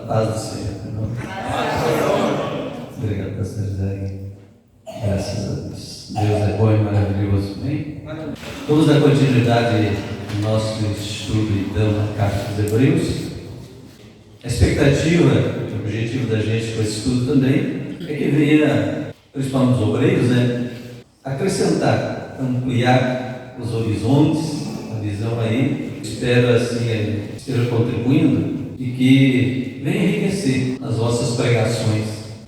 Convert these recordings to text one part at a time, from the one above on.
paz do Senhor. Obrigado, pastor José. Graças a Deus. Deus é bom e maravilhoso. Amém? Vamos dar continuidade ao nosso estudo, então, na Carta dos Hebreus. A expectativa, o objetivo da gente com esse estudo também é que venha, principalmente os obreiros, acrescentar, ampliar os horizontes, a visão aí. Espero assim esteja contribuindo e que venha enriquecer as vossas pregações.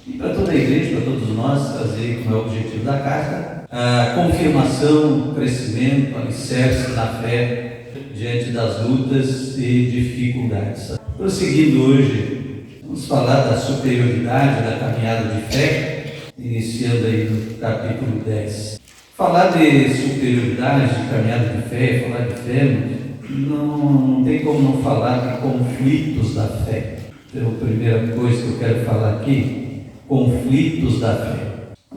E para toda a igreja, para todos nós, trazer como é o objetivo da carta, a confirmação, o crescimento, o alicerce na fé diante das lutas e dificuldades. Prosseguindo hoje, vamos falar da superioridade da caminhada de fé, iniciando aí no capítulo 10. Falar de superioridade, de caminhada de fé, falar de fé, não tem como não falar de conflitos da fé. Então, a primeira coisa que eu quero falar aqui, conflitos da fé.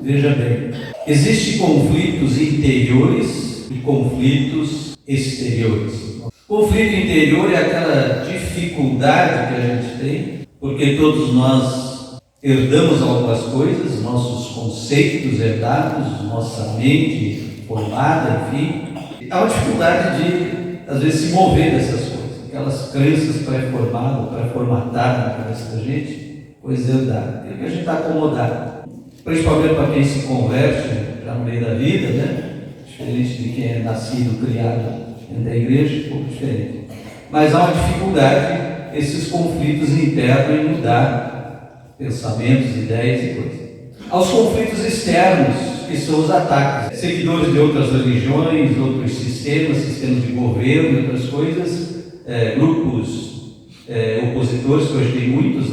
Veja bem, existem conflitos interiores e conflitos exteriores. Conflito interior é aquela dificuldade que a gente tem, porque todos nós herdamos algumas coisas, nossos conceitos herdados, nossa mente formada, enfim. Há uma dificuldade de, às vezes, se mover dessas coisas, aquelas crenças pré-formadas, pré-formatadas na cabeça da gente, coisas herdadas. Porque a gente está acomodado, principalmente para quem se converte já no meio da vida, diferente de quem é nascido, criado dentro da igreja, um pouco diferente. Mas há uma dificuldade, esses conflitos internos em mudar pensamentos, ideias e coisas. Há os conflitos externos, que são os ataques. Seguidores de outras religiões, outros sistemas de governo e outras coisas, grupos opositores, que hoje tem muitos,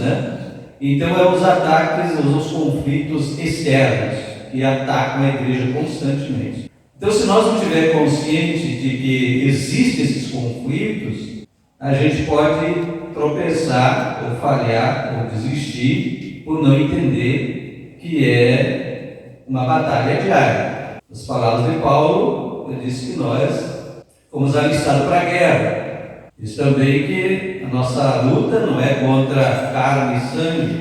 Então, os ataques, os conflitos externos, que atacam a igreja constantemente. Então, se nós não estivermos conscientes de que existem esses conflitos, a gente pode tropeçar, ou falhar, ou desistir, por não entender que é uma batalha diária. As palavras de Paulo, ele disse que nós fomos alistados para a guerra. Diz também que a nossa luta não é contra carne e sangue,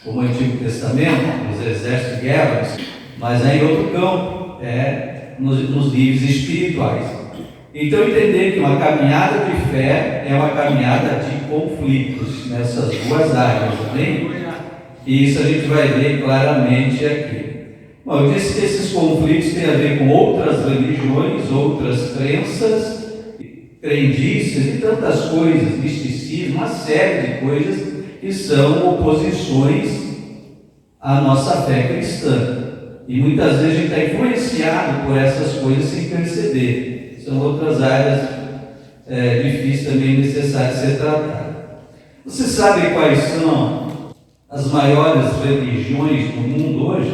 como o Antigo Testamento, nos exércitos de guerra, mas é em outro campo, nos níveis espirituais. Então, entender que uma caminhada de fé é uma caminhada de conflitos nessas duas áreas, amém? E isso a gente vai ver claramente aqui. Bom, eu disse que esses conflitos têm a ver com outras religiões, outras crenças, crendices e tantas coisas, misticismo, uma série de coisas que são oposições à nossa fé cristã. E muitas vezes a gente está influenciado por essas coisas sem perceber. São outras áreas difíceis também, necessárias de ser tratadas. Você sabe quais são as maiores religiões do mundo hoje?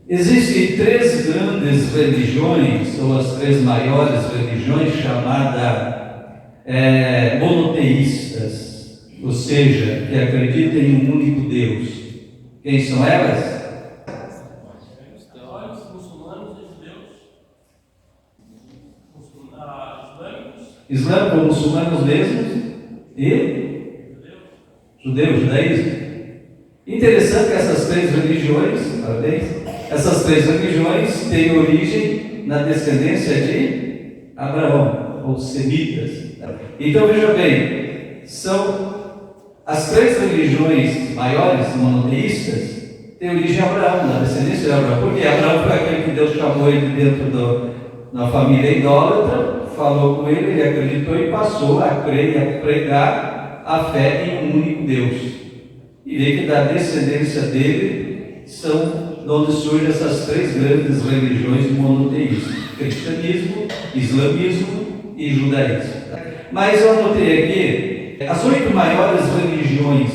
Existem 3 grandes religiões, ou as 3 maiores religiões, chamadas monoteístas, ou seja, que acreditam em um único Deus. Quem são elas? Islâmicos, muçulmanos mesmos e judaísmo. Interessante que essas 3 religiões, parabéns, essas 3 religiões têm origem na descendência de Abraão, ou semitas. Então veja bem, são as 3 religiões maiores monoteístas têm origem em Abraão, na descendência de Abraão. Porque Abraão foi aquele que Deus chamou ele dentro da família idólatra, falou com ele, ele acreditou e passou a crer e a pregar a fé em um único Deus. E vê que da descendência dele são de onde surgem essas 3 grandes religiões monoteístas: cristianismo, islamismo e judaísmo. Mas eu anotei aqui as 8 maiores religiões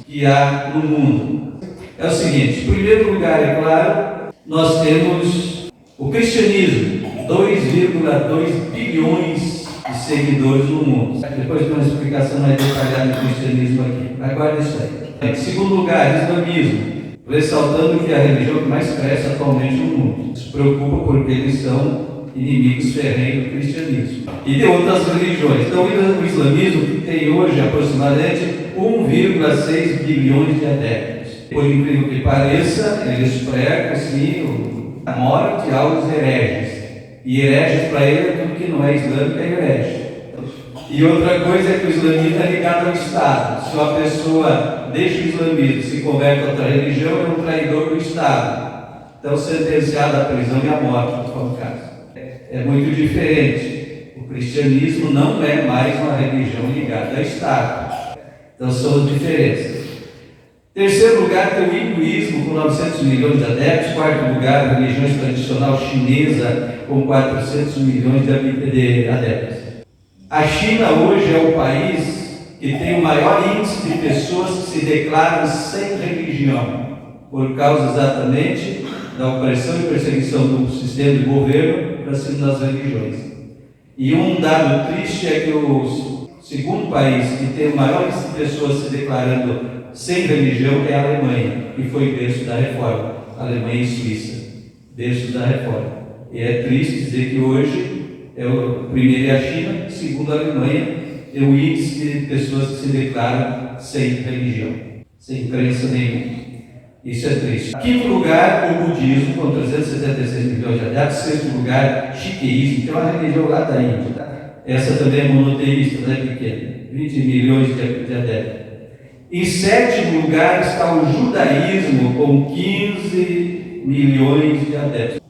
que há no mundo. É o seguinte: em primeiro lugar, é claro, nós temos o cristianismo, 2,2 bilhões de seguidores no mundo. Depois de uma explicação mais detalhada do cristianismo aqui. Aguarde isso aí. Em segundo lugar, islamismo, ressaltando que é a religião que mais cresce atualmente no mundo. Se preocupa porque eles são inimigos ferrenhos do cristianismo e de outras religiões. Então, o islamismo tem tem hoje aproximadamente 1,6 bilhões de adeptos. Por incrível que pareça, eles pregam sim a morte aos hereges. E hereges para ele é tudo que não é islâmico é herege. E outra coisa é que o islamismo é ligado ao Estado. Se uma pessoa deixa o islamismo e se converte a outra religião, é um traidor do Estado. Então, sentenciado à prisão e à morte, no caso. É muito diferente. O cristianismo não é mais uma religião ligada ao Estado. Então, são as diferenças. Terceiro lugar tem o hinduísmo, com 900 milhões de adeptos. Quarto lugar, a religião tradicional chinesa, com 400 milhões de adeptos. A China hoje é o país que tem o maior índice de pessoas que se declaram sem religião, por causa exatamente da opressão e perseguição do sistema de governo para cima das religiões. E um dado triste é que o segundo país que tem o maior índice de pessoas se declarando sem religião é a Alemanha, que foi berço da Reforma. Alemanha e Suíça, berço da Reforma. E é triste dizer que hoje o primeiro é a China, segundo a Alemanha, é o índice de pessoas que se declaram sem religião, sem crença nenhuma. Isso é triste. Quinto lugar, o budismo, com 376 milhões de adeptos. Sexto lugar, shiqueísmo, que é uma religião lá da Índia. Tá? Essa também é monoteísta, não é pequena, 20 milhões de adeptos. Em sétimo lugar está o judaísmo, com 15 milhões de adeptos.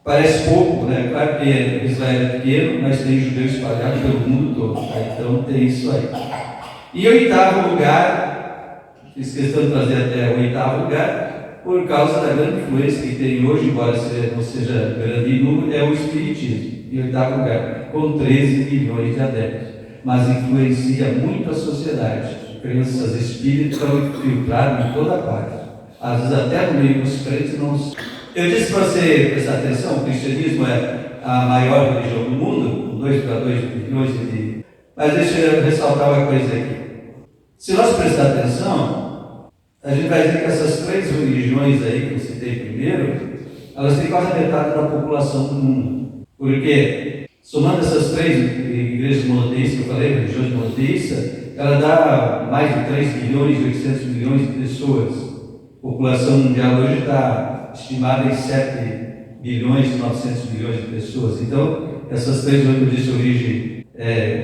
Parece pouco, né? Claro que Israel é pequeno, mas tem judeus espalhados pelo mundo todo. Tá? Então tem isso aí. E oitavo lugar, fiz questão de trazer até o oitavo lugar, por causa da grande influência que tem hoje, embora não seja grande em número, é o espiritismo. Em oitavo lugar, com 13 milhões de adeptos. Mas influencia muito a sociedade. Crenças espíritas estão infiltradas em toda parte. Às vezes até no meio dos crentes não. Eu disse para você prestar atenção, o cristianismo é a maior religião do mundo, com 2,2 bilhões de... Mas deixa eu ressaltar uma coisa aqui. Se nós prestar atenção, a gente vai ver que essas três religiões aí que eu citei primeiro, elas têm quase a metade da população do mundo. Porque, somando essas três igrejas monoteístas que eu falei, religiões monoteístas, ela dá mais de 3 bilhões e 800 milhões de pessoas. A população mundial hoje está estimada em 7 bilhões e 900 milhões de pessoas. Então, essas três, como eu disse, origem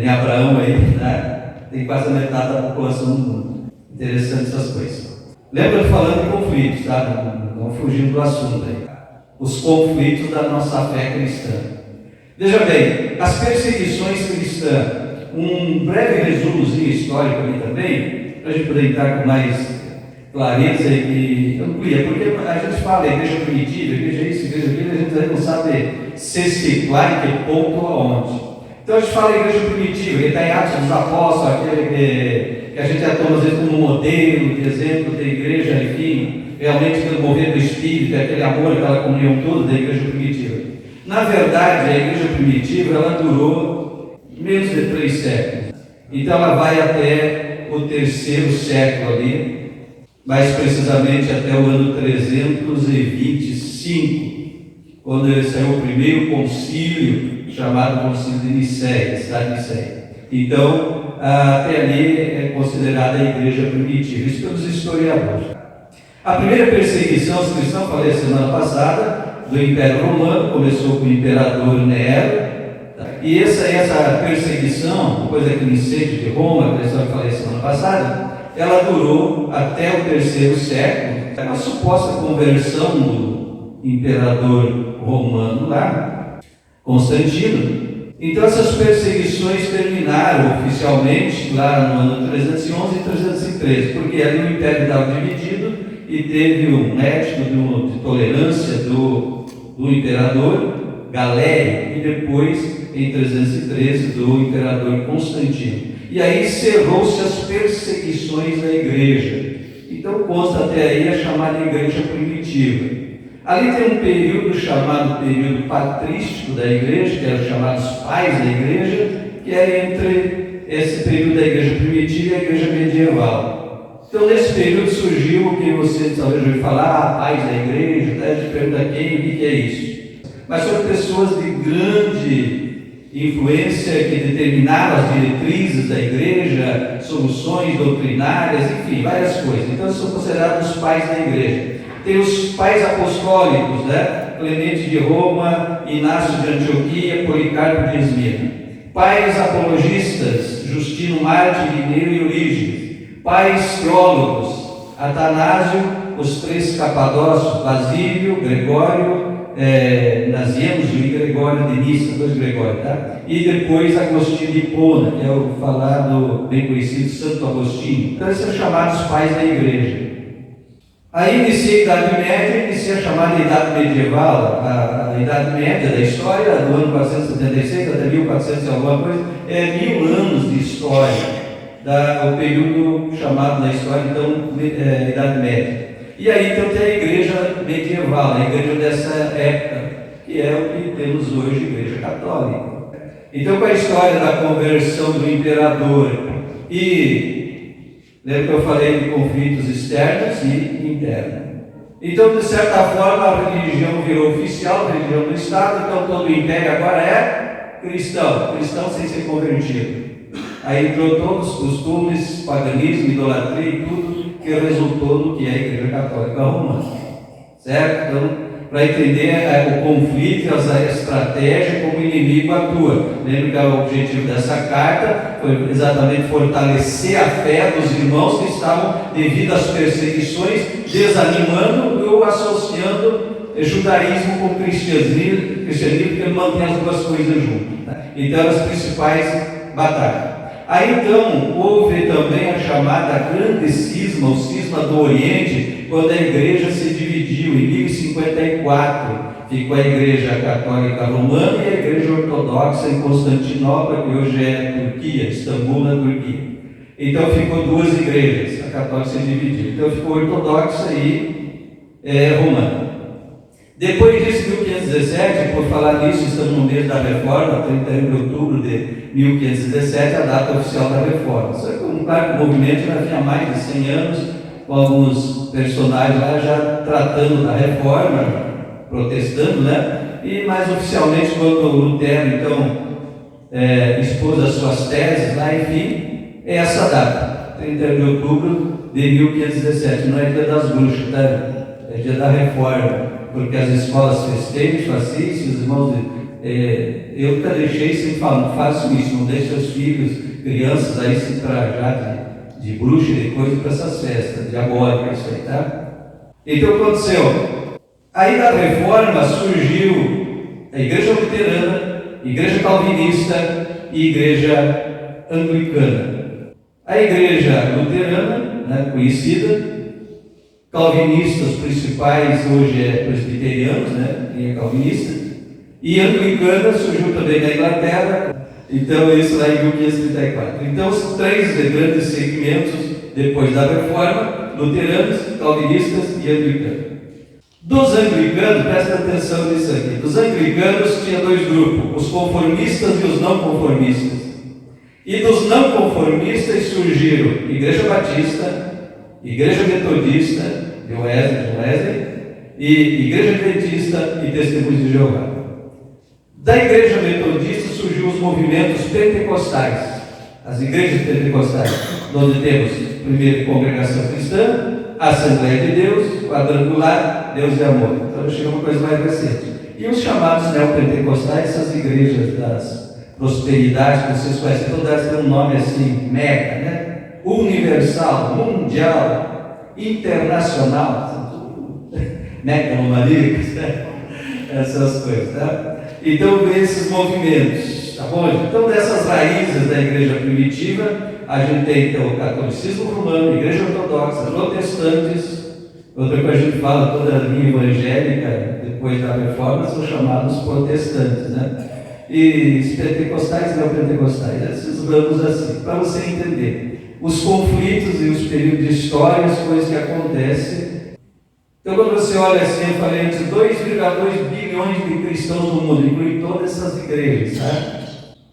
em Abraão aí, né? Tem quase a metade da população do mundo. Interessante essas coisas. Lembra falando de conflitos, tá? Não fugindo do assunto aí. Os conflitos da nossa fé cristã. Veja bem, as perseguições cristãs, um breve resumozinho histórico ali também, para a gente poder entrar com mais clareza e amplia, porque a gente fala igreja primitiva, igreja isso, igreja aquilo, a gente não sabe se situar em que ponto aonde. Então a gente fala igreja primitiva, que está em Atos dos Apóstolos, aquele que a gente toma às vezes como modelo, de exemplo da igreja, enfim, realmente pelo mover do Espírito, aquele amor, aquela comunhão toda da igreja primitiva. Na verdade, a igreja primitiva, ela durou menos de 3 séculos. Então ela vai até o 3º século ali, mais precisamente até o ano 325, quando saiu o primeiro concílio, chamado Concílio de Nicéia, cidade de Nicéia. Então, até ali é considerada a igreja primitiva, isso pelos historiadores. A primeira perseguição aos cristãos, falei semana passada, do Império Romano, começou com o imperador Nero, e essa perseguição, depois daquele incêndio de Roma, que eu falei semana passada, ela durou até o 3º século, uma suposta conversão do imperador romano lá, Constantino. Então essas perseguições terminaram oficialmente lá no ano 311 e 313, porque ali o império estava dividido e teve um ético de tolerância do imperador Galério e depois, em 313, do imperador Constantino. E aí encerrou-se as perseguições da igreja. Então consta até aí a chamada igreja primitiva. Ali tem um período chamado período patrístico da igreja, que eram chamados pais da igreja, que é entre esse período da igreja primitiva e a igreja medieval. Então nesse período surgiu o que você talvez ouviu falar, pais da igreja, até de perguntar quem, o que é isso. Mas são pessoas de grande influência que determinaram as diretrizes da igreja igreja soluções doutrinárias, enfim, várias coisas. Então, são considerados os pais da igreja. Tem os pais apostólicos, né? Clemente de Roma, Inácio de Antioquia, Policarpo de Esmirna. Pais apologistas, Justino Mártir, Irineu e Orígenes. Pais teólogos, Atanásio, os três capadócios, Basílio, Gregório, Nazianzus e Gregório de Nissa, dois Gregórios, tá? E depois Agostinho de Hipona, que é o falado, bem conhecido, Santo Agostinho. Então, eles são chamados pais da igreja. Aí inicia a Idade Média, inicia a chamada Idade Medieval. A Idade Média da história, do ano 476 até 1400 e alguma coisa, é 1000 anos de história, o período chamado na história, então, Idade Média. E aí então tem a igreja medieval, a igreja dessa época, que é o que temos hoje, igreja católica. Então, com a história da conversão do imperador e lembra que eu falei de conflitos externos e internos. Então, de certa forma, a religião virou oficial, a religião do Estado, então todo o império agora é cristão sem ser convertido. Aí entrou todos os costumes, paganismo, idolatria e tudo que resultou no que é a Igreja Católica Romana. Certo? Então, para entender o conflito e a estratégia como o inimigo atua. Lembra que o objetivo dessa carta foi exatamente fortalecer a fé dos irmãos que estavam, devido às perseguições, desanimando ou associando judaísmo com cristianismo, porque mantém as duas coisas juntas. Né? Então, eram as principais batalhas. Aí então houve também a chamada grande cisma, o cisma do Oriente, quando a igreja se dividiu em 1054. Ficou a igreja católica romana e a igreja ortodoxa em Constantinopla, que hoje é Turquia, Istambul, na Turquia. Então ficou duas igrejas, a católica se dividiu. Então ficou ortodoxa e romana. Depois disso, 1517, por falar nisso, estamos no mês da Reforma, 31 de outubro de 1517, a data oficial da Reforma. Só que o movimento já tinha mais de 100 anos, com alguns personagens lá já tratando da Reforma, protestando, né? E mais oficialmente, quando Lutero, então, expôs as suas teses lá, enfim, é essa data, 31 de outubro de 1517. Não é dia das bruxas, tá? É dia da Reforma. Porque as escolas festeiras, fascistas, os irmãos, eu nunca deixei sem falar, não faço isso, não deixe seus filhos, crianças aí se trajar de bruxa e de coisa para essas festas, diabólicas, isso aí, tá? Então aconteceu, aí da Reforma surgiu a Igreja Luterana, Igreja Calvinista e Igreja Anglicana. A Igreja Luterana, né, conhecida, calvinistas principais hoje é presbiterianos, né? Quem é calvinista, e anglicana surgiu também na Inglaterra, então isso lá em 1534. Então os três grandes segmentos depois da Reforma: luteranos, calvinistas e anglicanos. Dos anglicanos, presta atenção nisso aqui, dos anglicanos tinha dois grupos, os conformistas e os não conformistas. E dos não conformistas surgiram Igreja Batista, Igreja Metodista, de Wesley, e Igreja Adventista e Testemunhos de Jeová. Da Igreja Metodista surgiu os movimentos pentecostais, as igrejas pentecostais, onde temos primeiro Congregação Cristã, Assembleia de Deus, Quadrangular, Deus e Amor. Então chega uma coisa mais recente. E os chamados neopentecostais, essas igrejas das prosperidades, que vocês conhecem, todas elas têm um nome assim, mega, né? Universal, mundial, internacional, megalomaníacos, né? Essas coisas, tá? Então vem esses movimentos, tá bom? Então dessas raízes da igreja primitiva, a gente tem então o catolicismo romano, igreja ortodoxa, protestantes, outra coisa a gente fala, toda a linha evangélica, depois da Reforma, são chamados protestantes, né? E os pentecostais e neopentecostais, esses ramos assim, para você entender os conflitos e os períodos de história, as coisas que acontecem. Então, quando você olha assim, eu falei antes, 2,2 bilhões de cristãos no mundo, inclui todas essas igrejas, tá?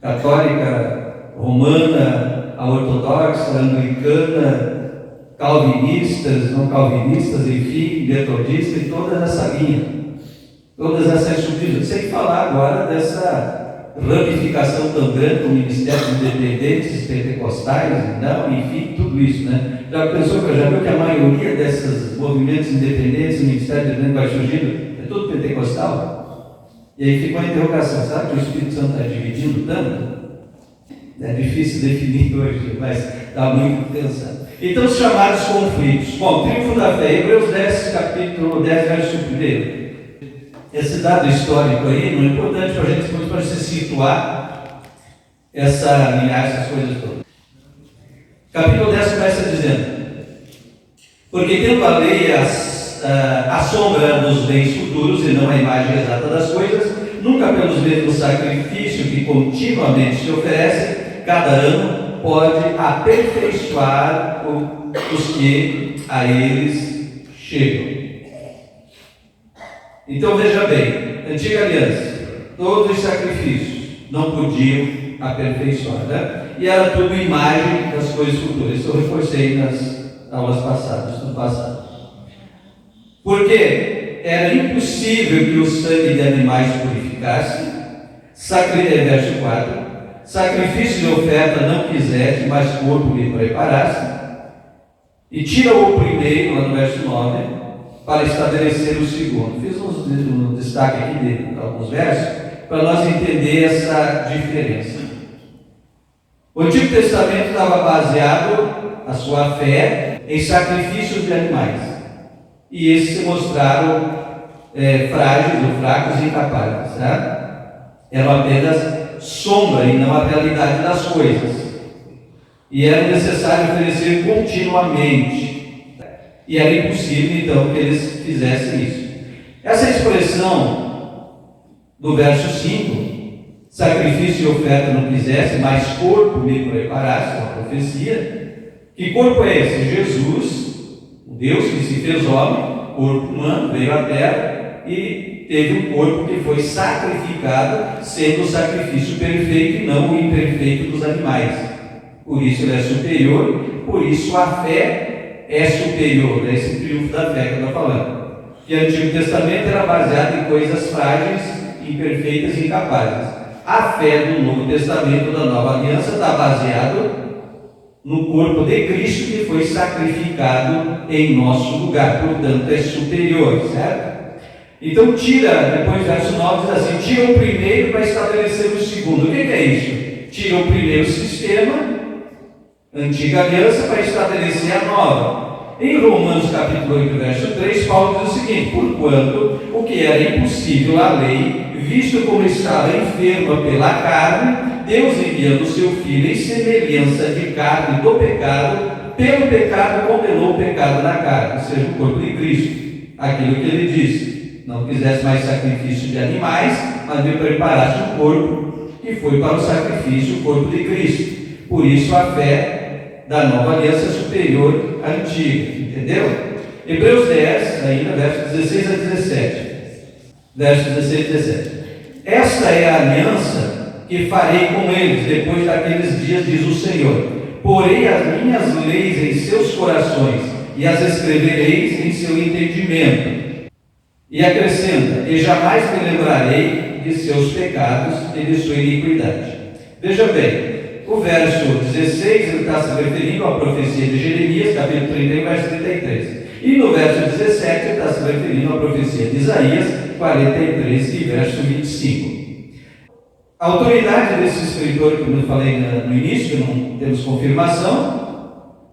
Católica, romana, a ortodoxa, a anglicana, calvinistas, não calvinistas, enfim, metodistas e toda essa linha, todas essas subdivisões. Sem falar agora ramificação tão grande com ministérios independentes, pentecostais, não, enfim, tudo isso, né? Já viu que a maioria desses movimentos independentes, ministérios independentes vai surgindo, é tudo pentecostal? E aí fica uma interrogação, sabe que o Espírito Santo está dividindo tanto? É difícil definir hoje, mas está muito pensado. Então, os chamados conflitos. Bom, triunfo da fé, Hebreus 10, capítulo 10, verso 1. Esse dado histórico aí não é importante para a gente, para se situar essa linhagem, essas coisas todas. Capítulo 10 começa dizendo: porque tendo a lei a sombra dos bens futuros e não a imagem exata das coisas, nunca pelos mesmos sacrifícios que continuamente se oferecem, cada ano pode aperfeiçoar os que a eles chegam. Então veja bem, antiga aliança, todos os sacrifícios não podiam aperfeiçoar, né? E era tudo imagem das coisas futuras. Isso eu reforcei nas aulas passadas, no passado. Porque era impossível que o sangue de animais purificasse, verso 4, sacrifício de oferta não quisesse, mas corpo lhe preparasse, e tira o primeiro, lá no verso 9, para estabelecer o segundo. Fiz um destaque aqui de alguns versos, para nós entender essa diferença. O Antigo Testamento estava baseado, a sua fé, em sacrifícios de animais. E esses se mostraram frágeis ou fracos e incapazes. Tá? Eram apenas sombra e não a realidade das coisas. E era necessário oferecer continuamente. E era impossível, então, que eles fizessem isso. Essa expressão do verso 5, sacrifício e oferta não quisesse, mas corpo me preparasse, uma profecia. Que corpo é esse? Jesus, o Deus que se fez homem, corpo humano, veio à terra e teve um corpo que foi sacrificado, sendo o sacrifício perfeito e não o imperfeito dos animais. Por isso ele é superior, por isso a fé é superior, é esse triunfo da fé que eu estou falando. Que o Antigo Testamento era baseado em coisas frágeis, imperfeitas e incapazes. A fé do Novo Testamento, da Nova Aliança, está baseado no corpo de Cristo que foi sacrificado em nosso lugar, portanto é superior, certo? Então depois verso 9 diz assim, tira o primeiro para estabelecer o segundo. O que é isso? Tira o primeiro sistema, antiga aliança, para estabelecer a nova. Em Romanos capítulo 8, verso 3, Paulo diz o seguinte: porquanto o que era impossível à lei, visto como estava enferma pela carne, Deus enviando o seu Filho em semelhança de carne do pecado, pelo pecado condenou o pecado na carne, ou seja, o corpo de Cristo. Aquilo que ele disse: não quisesse mais sacrifício de animais, mas me preparasse um corpo que foi para o sacrifício, o corpo de Cristo. Por isso a fé da nova aliança é superior à antiga, entendeu? Hebreus 10, ainda, versos 16 a 17. Versos 16 e 17. Esta é a aliança que farei com eles depois daqueles dias, diz o Senhor. Porei as minhas leis em seus corações e as escrevereis em seu entendimento. E acrescenta: e jamais me lembrarei de seus pecados e de sua iniquidade. Veja bem, o verso 16 ele está se referindo à profecia de Jeremias, capítulo 31, verso 33. E no verso 17 ele está se referindo à profecia de Isaías, 43 e verso 25. A autoridade desse escritor, como eu falei no início, que não temos confirmação,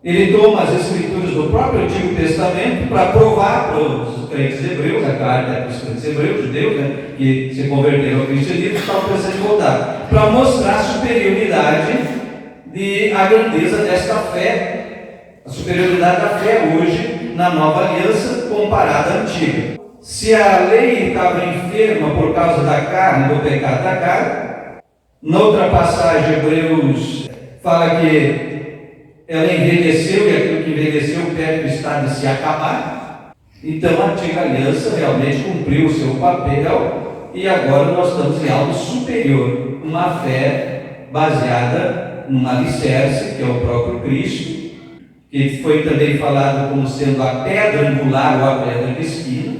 ele toma as escrituras do próprio Antigo Testamento para provar para os crentes hebreus, a carta é para os crentes hebreus, judeus, né, que se converteram ao cristianismo e estavam pensando em voltar, para mostrar a superioridade a grandeza desta fé, a superioridade da fé hoje na nova aliança comparada à antiga. Se a lei estava enferma por causa da carne, do pecado da carne, noutra passagem, Hebreus fala que ela envelheceu e aquilo que envelheceu perto está de se acabar. Então a antiga aliança realmente cumpriu o seu papel e agora nós estamos em algo superior, uma fé baseada num alicerce, que é o próprio Cristo, que foi também falado como sendo a pedra angular ou a pedra de esquina.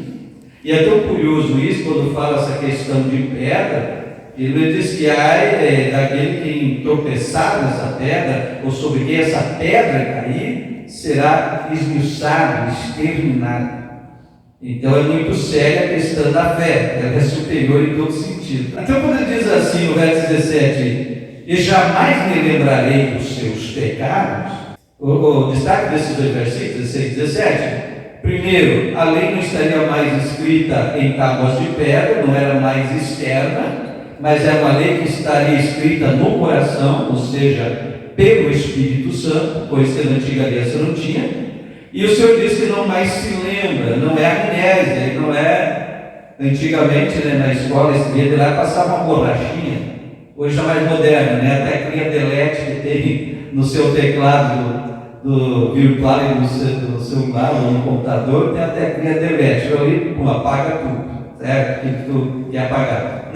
E é tão curioso isso, quando fala essa questão de pedra, Ele diz que ai daquele que tropeçar nessa pedra, ou sobre quem essa pedra cair, será esmiuçado, exterminado. Então é muito séria a questão da fé, ela é superior em todo sentido. Então quando ele diz assim no verso 17, e jamais me lembrarei dos seus pecados, o destaque desses dois versículos, 16 e 17, primeiro, a lei não estaria mais escrita em tábuas de pedra, não era mais externa, mas é uma lei que estaria escrita no coração, ou seja, pelo Espírito Santo, coisa que na antiga aliança não tinha. E o Senhor diz que não mais se lembra, não é amnésia, não é, antigamente, na escola, esse dia de lá passava uma borrachinha, hoje é mais moderno, a teclinha delete que tem no seu teclado do virtual e no celular ou no computador, tem a teclinha delete, eu ali, apaga tudo, certo? Que tu quer apagar.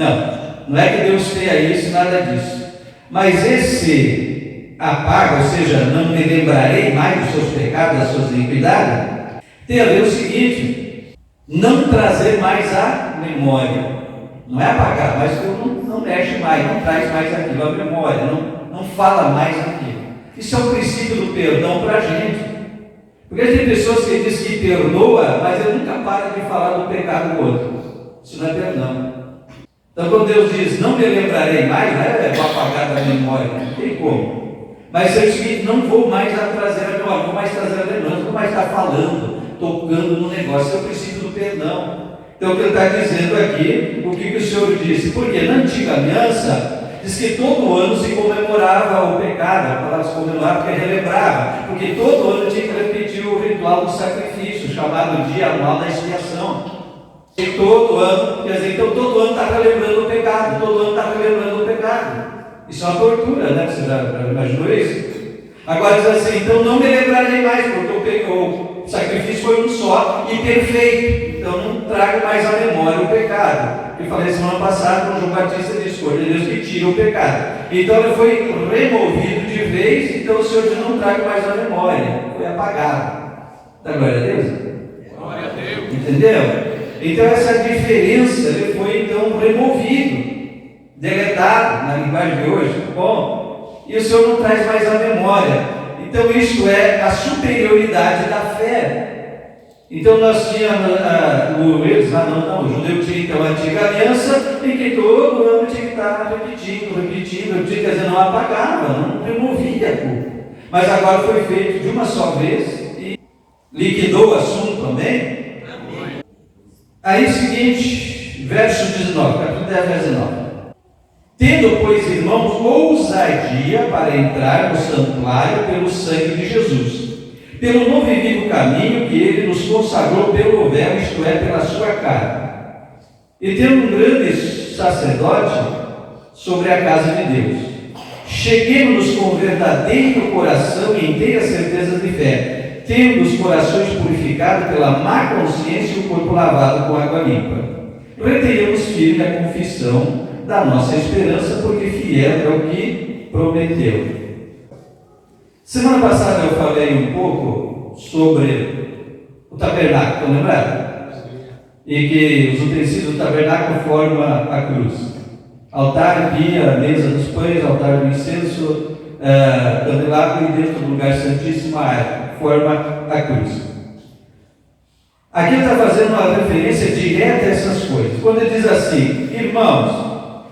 Não é que Deus tenha isso, nada disso, mas esse apaga, ou seja, não me lembrarei mais dos seus pecados, das suas iniquidades, tem a ver o seguinte, não trazer mais a memória, não é apagar, mas tu não mexe mais, não traz mais aquilo, a memória, não fala mais aquilo. Isso é o princípio do perdão para a gente, porque tem pessoas que dizem que perdoa, mas ele nunca para de falar do pecado do outro, isso não é perdão. Então quando Deus diz, não me lembrarei mais, não é para apagar da memória, não tem como. Mas é o seguinte, não vou mais trazer a memória, não vou mais trazer a lembrança, não vou mais estar falando, tocando no negócio, é o princípio do perdão. Então o que ele está dizendo aqui, o que o Senhor disse? Porque na antiga aliança, diz que todo ano se comemorava o pecado, a palavra se comemorava porque relembrava, porque todo ano tinha que repetir o ritual do sacrifício, chamado dia anual da expiação. E todo ano, quer dizer, então todo ano está relembrando o pecado, todo ano está relembrando o pecado. Isso é uma tortura, Você já imaginou isso? Agora diz assim, então não me lembrarei mais, porque o sacrifício foi um só e perfeito. Então não trago mais à memória o pecado. Eu falei semana passada, quando João Batista disse, Deus que tira o pecado. Então ele foi removido de vez, então o Senhor não traga mais à memória, foi apagado. Dá glória a Deus? Glória a Deus. Entendeu? Então essa diferença, ele foi então removido, deletado na linguagem de hoje, bom, e o Senhor não traz mais a memória. Então isto é a superioridade da fé. Então nós tínhamos o judeu tinha então a antiga aliança, em que todo ano tinha que estar repetindo, quer dizer, não apagava, não removia a culpa. Mas agora foi feito de uma só vez e liquidou o assunto também. Aí o seguinte, verso 19, capítulo 10, verso 19. Tendo, pois, irmãos, ousadia para entrar no santuário pelo sangue de Jesus, pelo novo e vivo caminho que ele nos consagrou pelo véu, isto é, pela sua carne. E tendo um grande sacerdote sobre a casa de Deus, cheguemos-nos com verdadeiro coração e inteira certeza de fé, tendo os corações purificados pela má consciência e o corpo lavado com água limpa. Retenhamos firme a confissão da nossa esperança, porque fiel é o que prometeu. Semana passada eu falei um pouco sobre o tabernáculo, estão lembrados? E que os utensílios do tabernáculo formam a cruz. Altar, pia, mesa dos pães, altar do incenso, candelabro e dentro do lugar santíssimo a arca, forma a cruz. Aqui ele está fazendo uma referência direta a essas coisas. Quando ele diz assim, irmãos,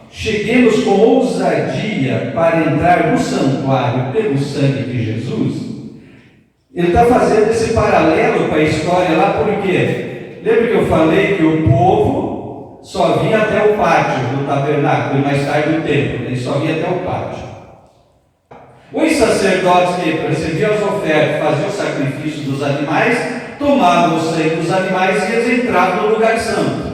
cheguemos com ousadia para entrar no santuário pelo sangue de Jesus, ele está fazendo esse paralelo com a história lá, por quê? Lembra que eu falei que o povo só vinha até o pátio do tabernáculo, e mais tarde o templo, ele só vinha até o pátio. Os sacerdotes que recebiam as ofertas, faziam o sacrifício dos animais, tomavam o sangue dos animais e eles entravam no lugar santo,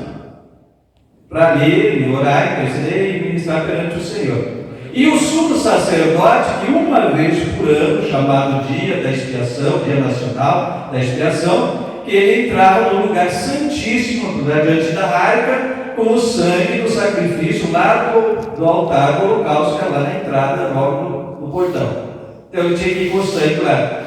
para ler, orar, interceder e ministrar perante o Senhor. E o sumo sacerdote, que uma vez por ano, chamado Dia da Expiação, Dia Nacional da Expiação, que ele entrava no lugar santíssimo, diante da arca, com o sangue do sacrifício lá do altar do holocausto, que é lá na entrada, logo no portão. Então ele tinha que ir com o sangue lá.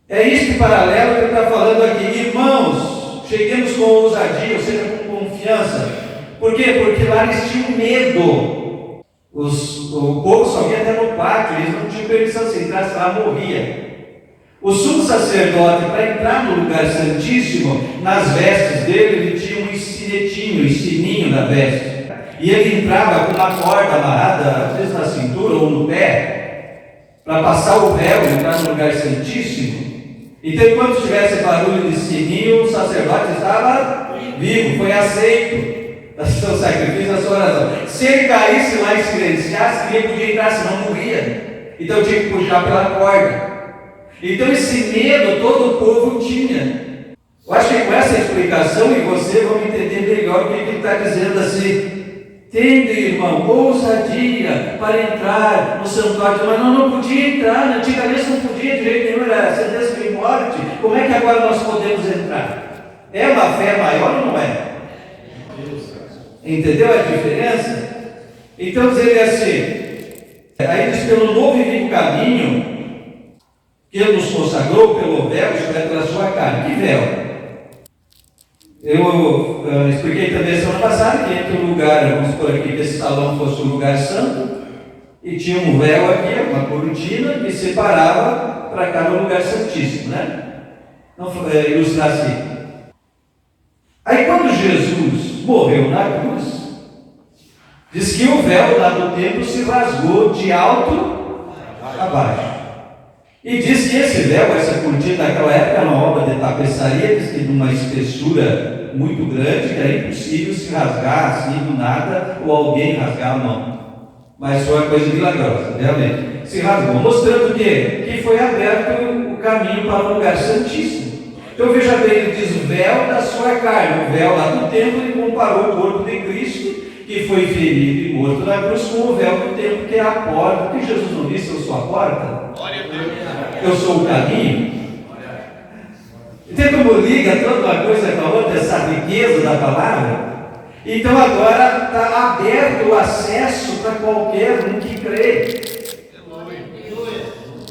É este paralelo que ele está falando aqui. Irmãos, cheguemos com ousadia, ou seja, com confiança. Por quê? Porque lá eles tinham medo O povo só ia até no pátio, eles não tinham permissão, se entrasse lá, morria. O sumo sacerdote, para entrar no lugar santíssimo, nas vestes dele, ele tinha um sininho da veste. E ele entrava com uma corda amarrada, às vezes na cintura ou no pé, para passar o véu e entrar no lugar santíssimo. Então, enquanto tivesse barulho de sininho, o sacerdote estava vivo, foi aceito o seu sacrifício, a sua oração. Se ele caísse lá e silenciasse, ninguém podia entrar, senão morria. Então tinha que puxar pela corda. Então esse medo todo o povo tinha. Eu acho que com essa explicação e você vão entender melhor o que ele está dizendo assim. Tende, irmão, ousadia para entrar no santuário, mas não podia entrar, antigamente não podia de jeito nenhum, era sentença de morte. Como é que agora nós podemos entrar? É uma fé maior ou não é? Entendeu a diferença? Então diz ele assim, aí diz pelo novo e vivo caminho que ele nos consagrou pelo véu, isto é, pela sua carne. Que véu? Eu expliquei também semana passada que entre o lugar, vamos supor aqui que esse salão fosse um lugar santo, e tinha um véu aqui, uma cortina, que separava para cá no lugar santíssimo, né? Não ilustrar assim. Aí quando Jesus morreu na cruz, diz que o véu lá do templo se rasgou de alto a baixo. E diz que esse véu, essa cortina naquela época, era uma obra de tapeçaria, diz que de uma espessura muito grande, que era impossível se rasgar assim do nada, ou alguém rasgar a mão. Mas foi uma coisa milagrosa, realmente. Se rasgou, mostrando o quê? Que foi aberto o caminho para o lugar santíssimo. Então veja bem, ele diz o véu da sua carne, o véu lá do templo, ele comparou o corpo de Cristo, que foi ferido e morto na cruz, com o véu do templo, que é a porta. Porque Jesus não disse, eu sou a porta? Glória a Deus. Eu sou o caminho. Então como liga toda uma coisa com a outra, essa riqueza da palavra? Então agora está aberto o acesso para qualquer um que crê.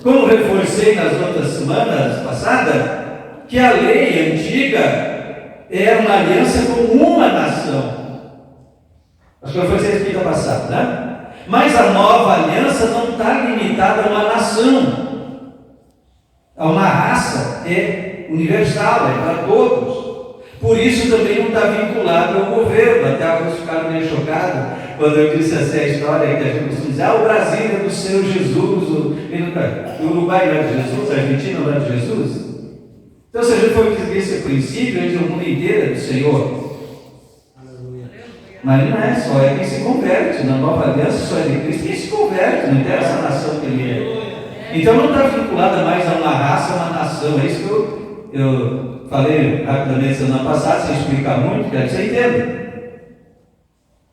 Como reforcei nas outras semanas passadas, que a lei antiga era uma aliança com uma nação. Acho que foi essa explicação passada, né? Mas a nova aliança não está limitada a uma nação, a uma raça, é universal, é para todos. Por isso também não está vinculado ao governo. Até alguns ficaram meio chocados quando eu disse essa história aí que a gente costuma dizer, o Brasil é do Senhor Jesus, o Uruguai não é de Jesus, a Argentina não é de Jesus. Então se a gente for seguir esse princípio, a gente, o mundo inteiro é do Senhor. Mas não é só, é quem se converte. Na nova aliança só é de Cristo quem se converte, não interessa a nação que ele é. Então não está vinculada mais a uma raça, a uma nação. É isso que eu falei rapidamente semana passada, sem explicar muito, quero que você entenda.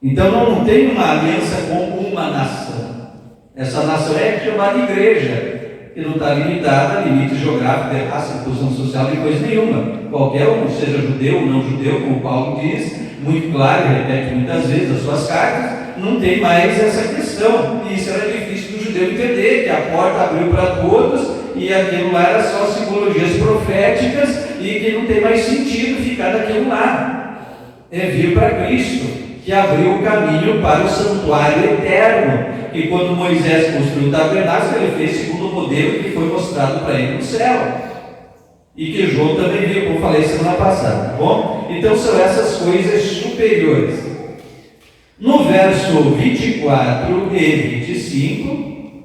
Então não tem uma aliança com uma nação. Essa nação é chamada igreja, que não está limitada a limite geográfico, de raça, de posição social, de coisa nenhuma. Qualquer um, seja judeu ou não judeu, como Paulo diz, muito claro, e repete muitas vezes as suas cartas, não tem mais essa questão. E isso era difícil do judeu entender, que a porta abriu para todos e aquilo lá era só simbologias proféticas e que não tem mais sentido ficar daquilo lá. É vir para Cristo, que abriu o caminho para o santuário eterno, que quando Moisés construiu o tabernáculo, ele fez segundo o modelo que foi mostrado para ele no céu. E que João também viu, como falei semana passada, tá bom? Então são essas coisas superiores. No verso 24 e 25,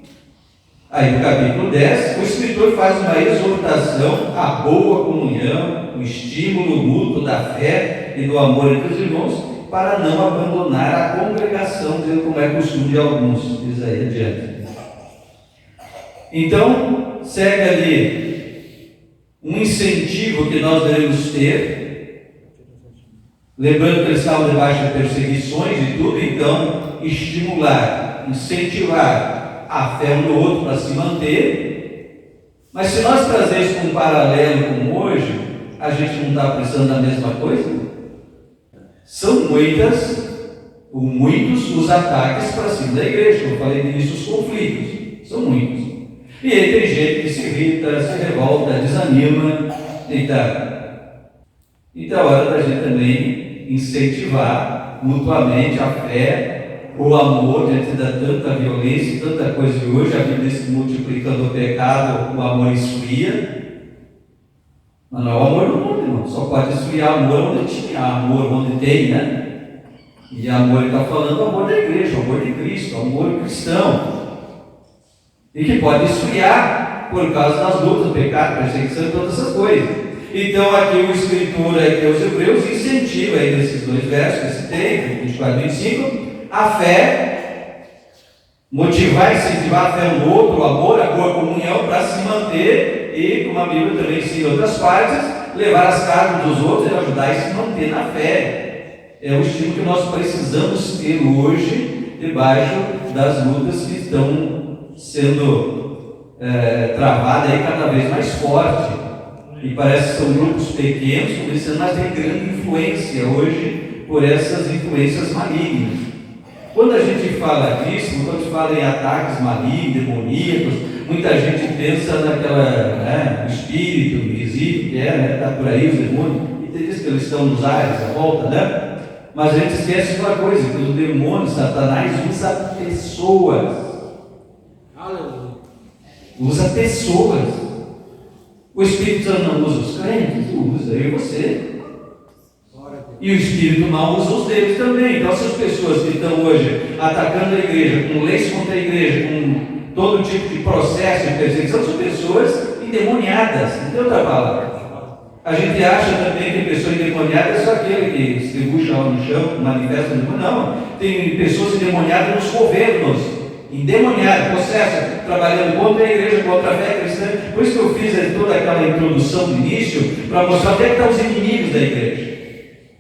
aí no capítulo 10, o escritor faz uma exortação à boa comunhão, o estímulo mútuo da fé e do amor entre os irmãos, para não abandonar a congregação, dizendo como é costume de alguns, diz aí adiante. Então, segue ali um incentivo que nós devemos ter, lembrando que eles estavam debaixo de perseguições e tudo, então estimular, incentivar a fé um no outro para se manter. Mas se nós trazermos um paralelo com hoje, a gente não está precisando da mesma coisa? São muitos os ataques para cima da igreja, como eu falei no início, os conflitos, são muitos. E aí tem gente que se irrita, se revolta, desanima, então é hora da gente também incentivar mutuamente a fé o amor diante da tanta violência, tanta coisa de hoje. A Bíblia diz que multiplicando o pecado, o amor esfria. Mas não é o amor do mundo, irmão. Só pode esfriar amor onde tinha, amor onde tem, né? E amor, ele está falando amor da igreja, amor de Cristo, amor cristão. E que pode esfriar por causa das lutas, pecado, perseguição e todas essas coisas. Então aqui o escritor aqui aos Hebreus incentiva aí nesses dois versos que citei, 24 e 25, a fé, motivar e incentivar a fé um no outro, o amor, a boa comunhão para se manter e, como a Bíblia também ensina em outras partes, levar as cargas dos outros e ajudar a se manter na fé. É o estilo que nós precisamos ter hoje debaixo das lutas que estão sendo travadas aí cada vez mais forte. E parece que são grupos pequenos, começando, mas tem grande influência hoje por essas influências malignas. Quando a gente fala disso, quando a gente fala em ataques malignos, demoníacos, muita gente pensa naquela espírito invisível que está por aí, os demônios, e tem diz que eles estão nos ares, à volta, né? Mas a gente esquece uma coisa, que os demônios, Satanás, usa pessoas. Aleluia. Usa pessoas. O Espírito Santo não usa os crentes? Usa, eu e você. E o Espírito mal usa os deles também. Então essas pessoas que estão hoje atacando a igreja, com leis contra a igreja, com todo tipo de processo de perseguição, são pessoas endemoniadas. Não tem outra palavra. A gente acha também que a pessoa endemoniada é só aquele que se debuxa lá no chão, manifesta no mundo. Não, tem pessoas endemoniadas nos governos, endemoniadas, processo, trabalhando contra a igreja, contra a fé cristã. Por isso que eu fiz toda aquela introdução do início, para mostrar onde é que estão os inimigos da igreja.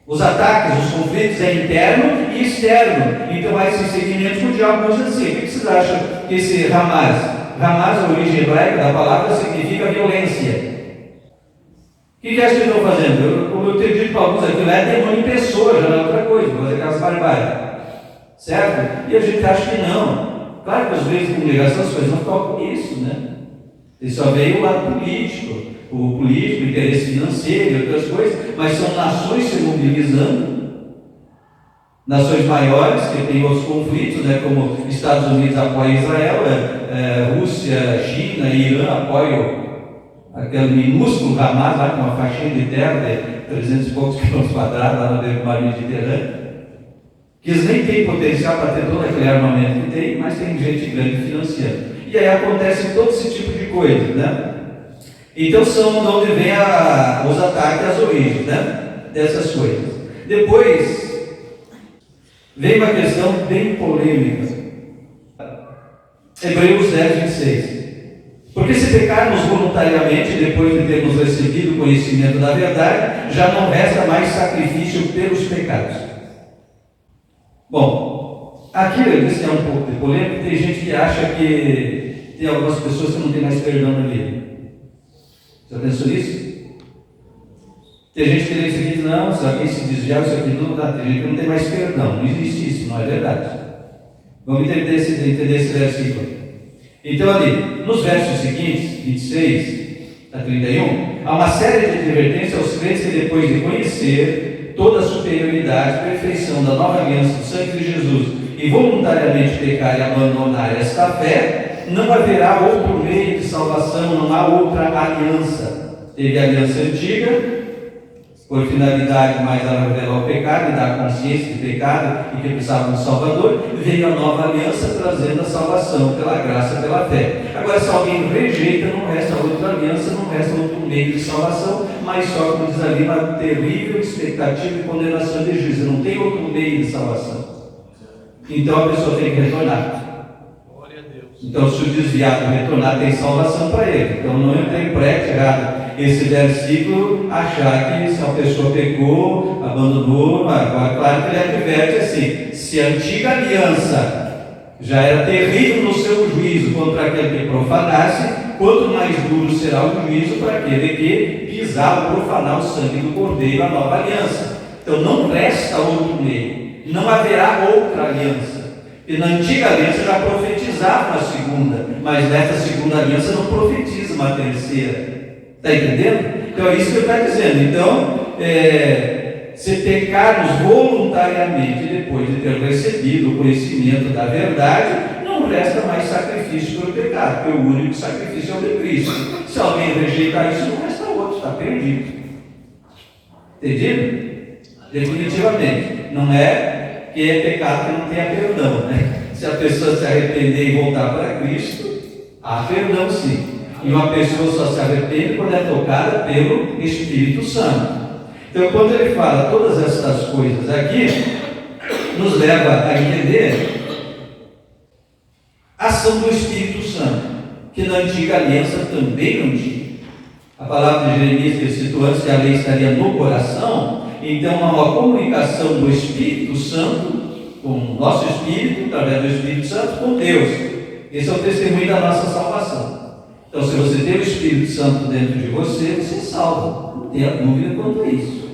Os ataques, os conflitos é interno e externo. Então há esse segmento que o diabo usa assim. O que vocês acham que esse Hamas? Hamas, a origem hebraica da palavra, significa violência. O que é que estão fazendo? Como eu tenho dito para alguns aqui, é demônio em pessoa, já não é outra coisa, fazer aquelas barbáries. Certo? E a gente acha que não. Claro que às vezes a congregação, as coisas não tocam isso, né? Ele só veio o lado político, o interesse financeiro e outras coisas, mas são nações se mobilizando, nações maiores que têm outros conflitos, né? Como Estados Unidos apoia Israel, Rússia, China e Irã apoiam aquele minúsculo Hamas lá com uma faixinha de terra de 300 e poucos quilômetros quadrados lá no mar Mediterrâneo, que eles nem têm potencial para ter todo aquele armamento que tem, mas tem gente grande financiando. E aí acontece todo esse tipo de coisa, né? Então são de onde vem os ataques, as origens, né? Dessas coisas. Depois vem uma questão bem polêmica. Hebreus 10, 26. Porque se pecarmos voluntariamente, depois de termos recebido o conhecimento da verdade, já não resta mais sacrifício pelos pecados. Bom, aqui eu disse que é um pouco de polêmica, tem gente que acha que tem algumas pessoas que não têm mais perdão na vida. Já pensou nisso? Tem gente que diz aqui, não, se alguém se desviar, isso aqui não dá. Tem gente que não tem mais perdão, não existe isso, não é verdade. Vamos entender esse versículo. Então ali, nos versos seguintes, 26 a 31, há uma série de advertências aos crentes que depois de conhecer toda a superioridade e perfeição da nova aliança do sangue de Jesus e voluntariamente pecar e abandonar esta fé, não haverá outro meio de salvação, não há outra aliança. Teve a aliança antiga, por finalidade mais a revelar o pecado e dar a consciência de pecado e que precisava de um Salvador, veio a nova aliança trazendo a salvação pela graça, pela fé. Agora, se alguém rejeita, não resta outra aliança, não resta outro meio de salvação, mas só, como diz ali, uma terrível expectativa e condenação de juízo. Não tem outro meio de salvação. Então a pessoa tem que retornar. Então, se o desviado retornar, tem salvação para ele. Então, não interprete errado esse versículo, achar que se a pessoa pecou, abandonou. Agora, claro que ele adverte assim: se a antiga aliança já era terrível no seu juízo contra aquele que profanasse, quanto mais duro será o juízo para aquele que pisar ou profanar o sangue do Cordeiro, a nova aliança. Então, não resta outro meio, não haverá outra aliança. E na antiga aliança já profetizava uma segunda, mas nessa segunda aliança não profetiza uma terceira. Está entendendo? Então é isso que ele está dizendo. Então, se pecarmos voluntariamente depois de ter recebido o conhecimento da verdade, não resta mais sacrifício pelo pecado, porque o único sacrifício é o de Cristo. Se alguém rejeitar isso, não resta outro, está perdido. Entendido? Definitivamente. Não é que é pecado que não tenha perdão, né? Se a pessoa se arrepender e voltar para Cristo, há perdão sim. E uma pessoa só se arrepende quando é tocada pelo Espírito Santo. Então, quando ele fala todas essas coisas aqui, nos leva a entender a ação do Espírito Santo, que na antiga aliança também não tinha. A palavra de Jeremias que citou antes, que a lei estaria no coração, então há uma comunicação do Espírito Santo com o nosso Espírito, através do Espírito Santo, com Deus. Esse é o testemunho da nossa salvação. Então, se você tem o Espírito Santo dentro de você, você é salvo. Não tenha dúvida quanto a isso.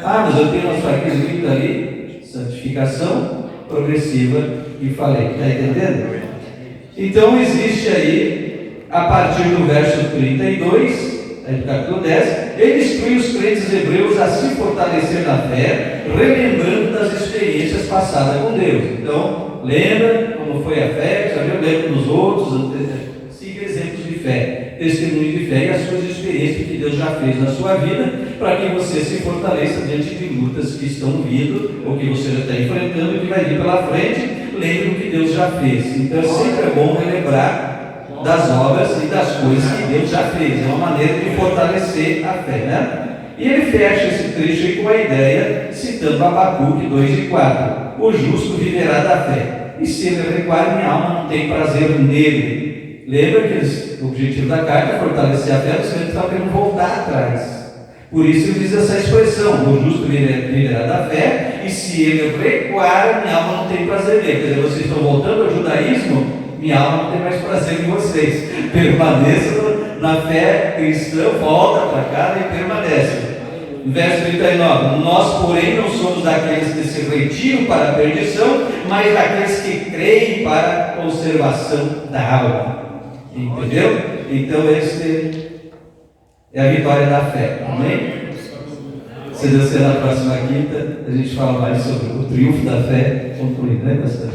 Mas eu tenho uma fraqueza muito ali, santificação progressiva, e falei, está entendendo? Então, existe aí, a partir do verso 32, do capítulo 10, ele instrui os crentes hebreus a se fortalecer na fé, relembrando das experiências passadas com Deus. Então, lembra como foi a fé, lembra dos outros, siga exemplos de fé, testemunho de fé e as suas experiências que Deus já fez na sua vida, para que você se fortaleça diante de lutas que estão vindo, ou que você já está enfrentando e que vai vir pela frente. Lembre do que Deus já fez. Então, sempre é bom relembrar das obras e das coisas que Deus já fez. É uma maneira de fortalecer a fé, né? E ele fecha esse trecho aí com a ideia, citando Abacuque 2:4. O justo viverá da fé, e se ele recuar, minha alma não tem prazer nele. Lembra que o objetivo da carta é fortalecer a fé, os crentes estão querendo voltar atrás. Por isso ele diz essa expressão: o justo viverá da fé, e se ele recuar, minha alma não tem prazer nele. Quer dizer, vocês estão voltando ao judaísmo, minha alma não tem mais prazer em vocês. Permaneçam na fé cristã, volta para cá e permanece. Verso 39: nós, porém, não somos daqueles que se retiram para a perdição, mas daqueles que creem para a conservação da alma. Entendeu? Então, esse é a vitória da fé. Amém? Se Deus quiser, na próxima quinta, a gente fala mais sobre o triunfo da fé concluído, né, pastor?